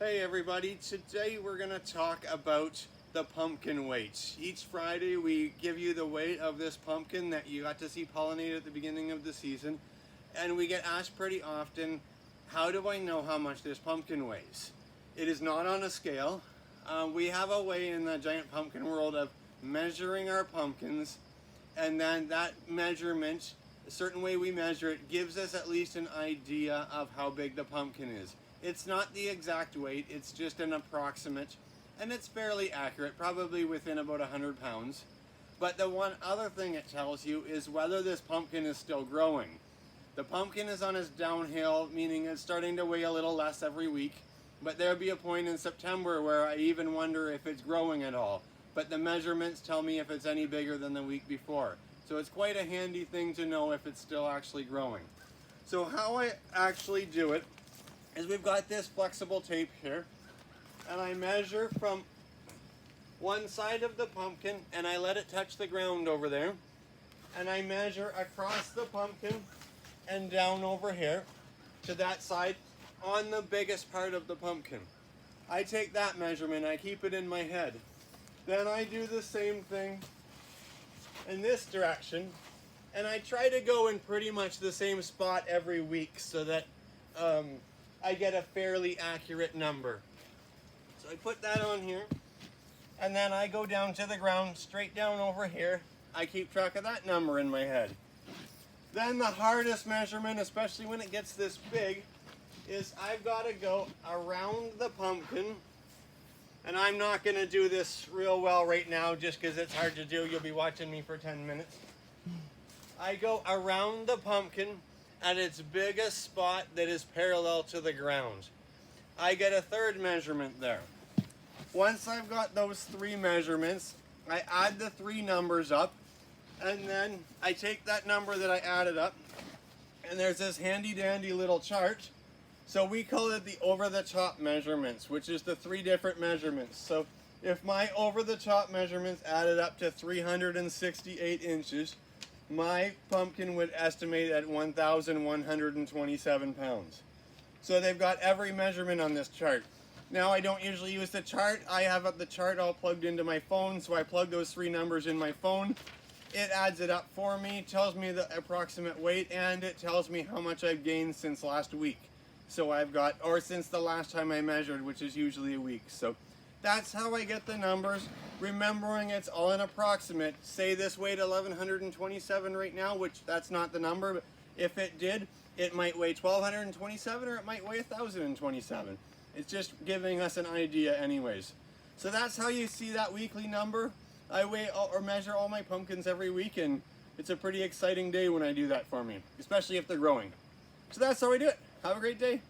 Hey everybody, today we're going to talk about the pumpkin weights. Each Friday we give you the weight of this pumpkin that you got to see pollinate at the beginning of the season, and we get asked pretty often, how do I know how much this pumpkin weighs? It is not on a scale. We have a way in the giant pumpkin world of measuring our pumpkins, and then that measurement, a certain way we measure it, gives us at least an idea of how big the pumpkin is. It's not the exact weight, it's just an approximate, and it's fairly accurate, probably within about 100 pounds. But the one other thing it tells you is whether this pumpkin is still growing. The pumpkin is on its downhill, meaning it's starting to weigh a little less every week, but there'll be a point in September where I even wonder if it's growing at all. But the measurements tell me if it's any bigger than the week before. So it's quite a handy thing to know if it's still actually growing. So how I actually do it is we've got this flexible tape here, and I measure from one side of the pumpkin and I let it touch the ground over there, and I measure across the pumpkin and down over here to that side on the biggest part of the pumpkin. I take that measurement, I keep it in my head. Then I do the same thing in this direction, and I try to go in pretty much the same spot every week so that I get a fairly accurate number. So I put that on here, and then I go down to the ground, straight down over here. I keep track of that number in my head. Then the hardest measurement, especially when it gets this big, is I've got to go around the pumpkin, and I'm not going to do this real well right now just because it's hard to do. You'll be watching me for 10 minutes. I go around the pumpkin at its biggest spot that is parallel to the ground. I get a third measurement there. Once I've got those three measurements, I add the three numbers up, and then I take that number that I added up, and there's this handy dandy little chart. So we call it the over-the-top measurements, which is the three different measurements. So if my over-the-top measurements added up to 368 inches, my pumpkin would estimate at 1,127 pounds. So they've got every measurement on this chart. Now I don't usually use the chart. I have the chart all plugged into my phone, so I plug those three numbers in my phone. It adds it up for me, tells me the approximate weight, and it tells me how much I've gained since last week. So I've got, or since the last time I measured, which is usually a week. So that's how I get the numbers, remembering it's all an approximate. Say this weighed 1,127 right now, which that's not the number, but if it did, it might weigh 1,227 or it might weigh 1,027. It's just giving us an idea anyways. So that's how you see that weekly number. I weigh or measure all my pumpkins every week, and it's a pretty exciting day when I do that for me, especially if they're growing. So that's how I do it. Have a great day.